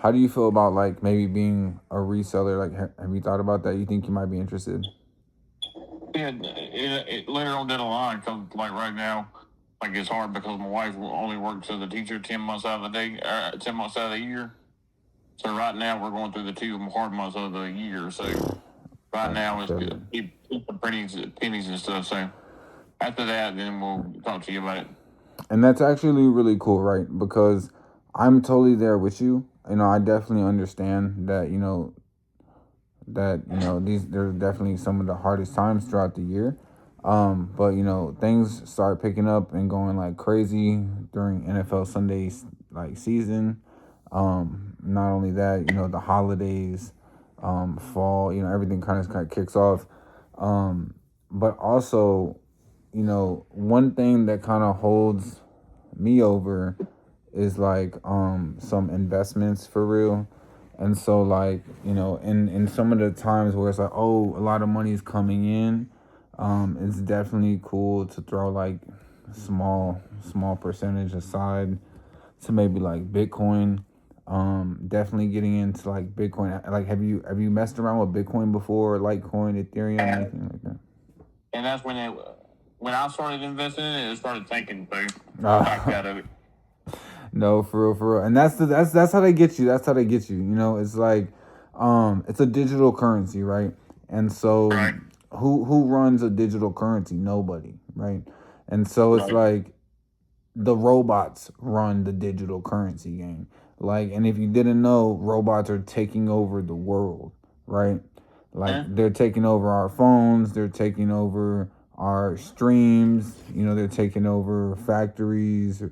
How do you feel about like maybe being a reseller? Like, have you thought about that? You think you might be interested? Yeah, later on down the line, because like right now, like it's hard because my wife only works as a teacher 10 months out of the day, 10 months out of the year. So right now we're going through the two hard months of the year. So right I now it's feel good. it. Keep the pennies and stuff. So after that, then we'll talk to you about it. And that's actually really cool, right? Because I'm totally there with you. I definitely understand that. These they're definitely some of the hardest times throughout the year. But things start picking up and going like crazy during NFL Sundays like season. Not only that, the holidays, fall, everything kind of kicks off. But also, one thing that kind of holds me over is like some investments for real. And so like, in some of the times where it's like, oh, a lot of money is coming in, it's definitely cool to throw like small percentage aside to maybe like Bitcoin. Definitely getting into like Bitcoin. Like, have you messed around with Bitcoin before, Litecoin, Ethereum, anything like that? And that's when I started investing in it, it started tanking. So I backed Uh, out of it. no, for real, for real. And that's how they get you. That's how they get you. It's like, it's a digital currency, right? And so, Right. who runs a digital currency? Nobody, right? And so it's Right. like the robots run the digital currency game. Like, and if you didn't know, robots are taking over the world, right? Like, Yeah. they're taking over our phones, they're taking over our streams, they're taking over factories.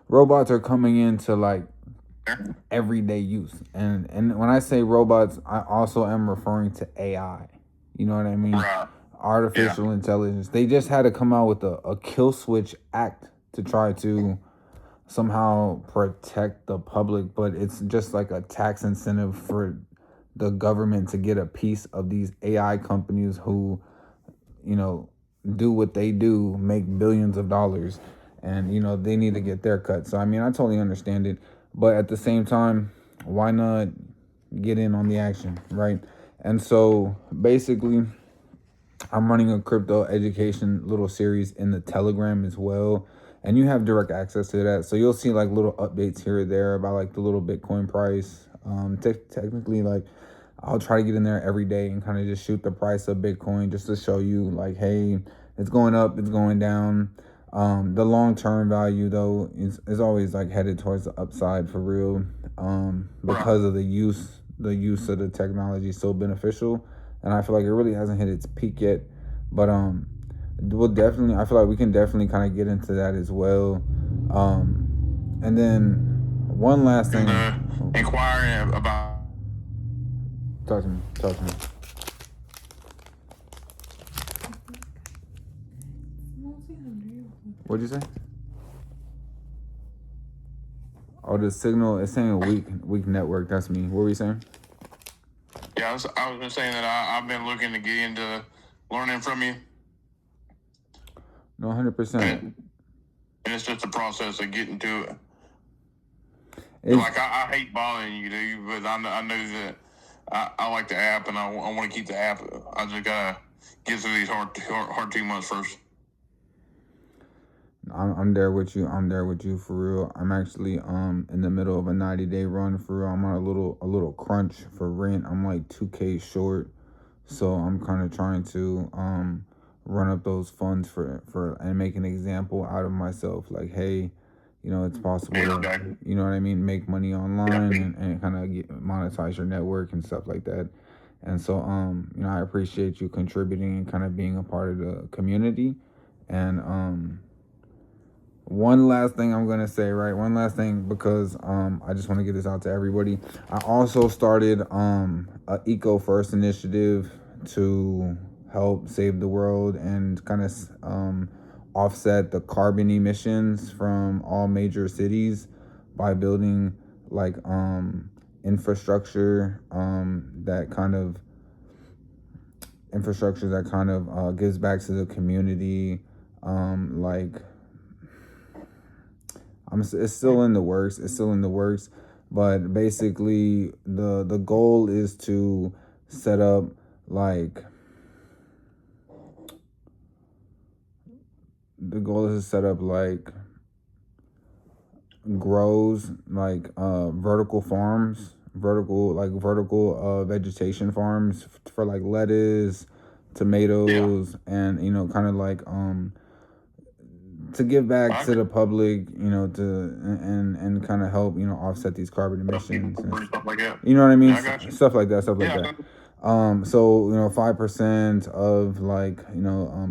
Robots are coming into like everyday use. And when I say robots, I also am referring to AI. You know what I mean? Right. Yeah. Artificial intelligence. They just had to come out with a kill switch act to try to somehow protect the public, but it's just like a tax incentive for the government to get a piece of these AI companies who, you know, do what they do, make billions of dollars, and they need to get their cut. So I mean, I totally understand it, but at the same time, why not get in on the action, right? And so basically, I'm running a crypto education little series in the Telegram as well. And you have direct access to that. So you'll see like little updates here or there about like the little Bitcoin price. Technically, like I'll try to get in there every day and kind of just shoot the price of Bitcoin just to show you like, hey, it's going up, it's going down. The long term value though is always like headed towards the upside for real. Right. Because of the use of the technology is so beneficial, and I feel like it really hasn't hit its peak yet. But we'll definitely. I feel like we can definitely kind of get into that as well. And then one last And thing. inquiring about. Talk to me. Talk to me. What'd you say? Oh, the signal is saying weak network. That's me. What were you saying? Yeah, I was just saying that I've been looking to get into learning from you, No, 100%. and, and it's just a process of getting to it. It's Like I hate bothering you, dude, but I know that I like the app, and I want to keep the app. I just gotta get through these hard 2 months first. I'm there with you. I'm there with you for real. I'm actually in the middle of a 90-day run for real. I'm on a little crunch for rent. I'm like 2K short. So I'm kind of trying to run up those funds for and make an example out of myself. Like, hey, it's possible Yeah, to, exactly. you know what I mean, make money Yeah. online and kind of monetize your network and stuff like that. And so I appreciate you contributing and kind of being a part of the community. And one last thing I'm gonna say, right? One last thing, because I just want to get this out to everybody. I also started a eco first initiative to help save the world and kind of offset the carbon emissions from all major cities by building like infrastructure that kind of gives back to the community, like it's still in the works. It's still in the works, But basically, the goal is to set up like the goal is to set up like grows like vertical farms, vertical vegetation farms for like lettuce, Yeah. tomatoes, and kind of like to give back I to agree. the public, to and kind of help, offset these carbon emissions and Stuff like that. you know what I mean, Yeah, I got you. stuff like that, stuff like Yeah. that. So 5% of like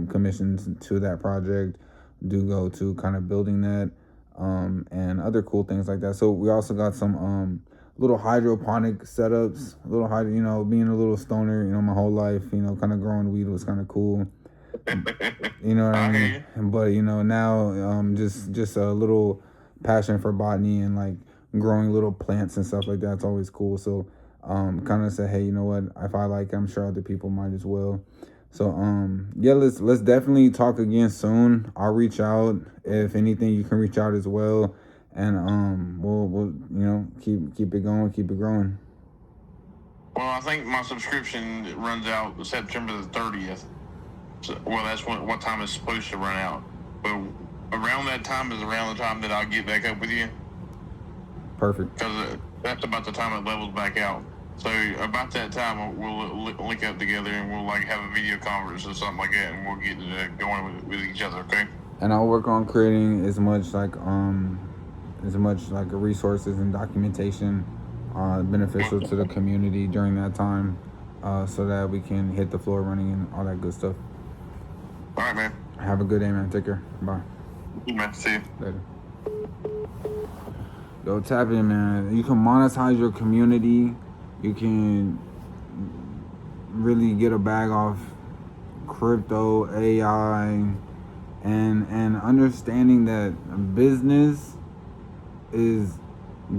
commissions to that project do go to kind of building that, and other cool things like that. So we also got some little hydroponic setups, little hydro, being a little stoner, my whole life, kind of growing weed was kind of cool. You know what I I hear mean? you. But now just a little passion for botany and like growing little plants and stuff like that. It's always cool. So kind of say, hey, you know what? If I like it, I'm sure other people might as well. So yeah, let's definitely talk again soon. I'll reach out. If anything, you can reach out as well. And we'll keep it going, keep it growing. Well, I think my subscription runs out September the 30th. So, well, that's what time it's supposed to run out. But around that time is around the time that I'll get back up with you, Perfect. because that's about the time it levels back out. So about that time, we'll link up together and we'll like have a video conference or something like that, and we'll get going with each other. Okay. And I'll work on creating as much like resources and documentation beneficial to the community during that time, so that we can hit the floor running and all that good stuff. All right, man. Have a good day, man. Take care. Bye. Man, see you later. Yo, tap in, man. You can monetize your community. You can really get a bag off crypto, AI, and understanding that business is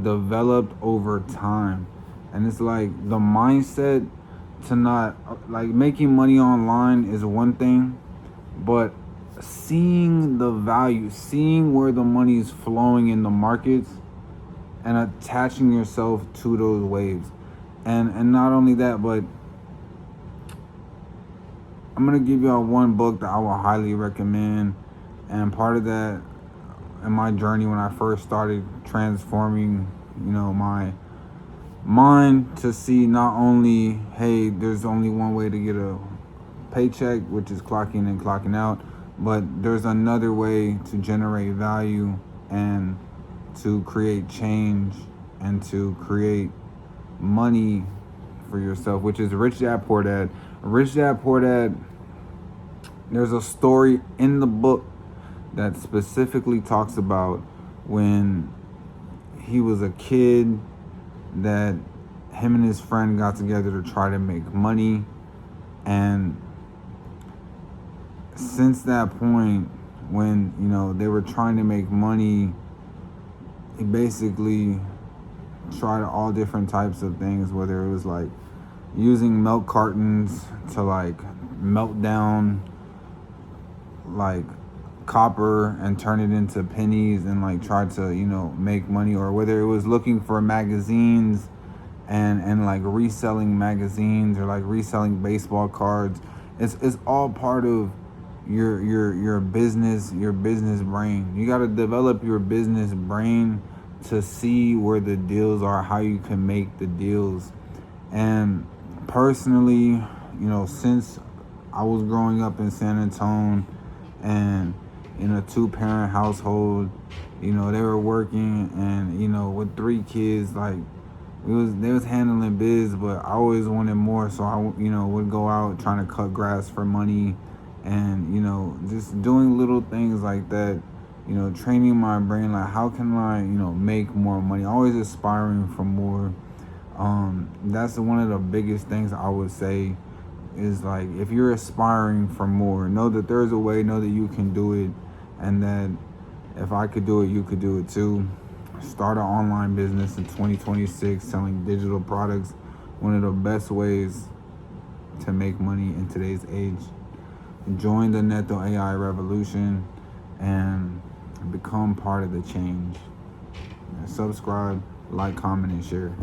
developed over time. And it's like the mindset to not like making money online is one thing, but seeing the value, seeing where the money is flowing in the markets and attaching yourself to those waves. And not only that, but I'm gonna give y'all one book that I will highly recommend. And part of that in my journey when I first started transforming, my mind to see not only, hey, there's only one way to get a paycheck, which is clocking in and clocking out, but there's another way to generate value and to create change and to create money for yourself, which is Rich Dad Poor Dad. Rich Dad Poor Dad, there's a story in the book that specifically talks about when he was a kid, that him and his friend got together to try to make money. And since that point, when they were trying to make money, he basically tried all different types of things, whether it was like using milk cartons to like melt down like copper and turn it into pennies and like try to make money, or whether it was looking for magazines and like reselling magazines or like reselling baseball cards. It's all part of your business brain. You got to develop your business brain to see where the deals are, how you can make the deals. And personally, since I was growing up in San Antonio and in a 2-parent household, they were working, and with 3 kids, like they was handling biz, but I always wanted more, so I would go out trying to cut grass for money, and just doing little things like that, training my brain, like how can I make more money, always aspiring for more. That's one of the biggest things I would say is, like, if you're aspiring for more, know that there's a way, know that you can do it, and that if I could do it, you could do it too. Start an online business in 2026 selling digital products, one of the best ways to make money in today's age. Join the Neto AI revolution and become part of the change. And subscribe, like, comment, and share.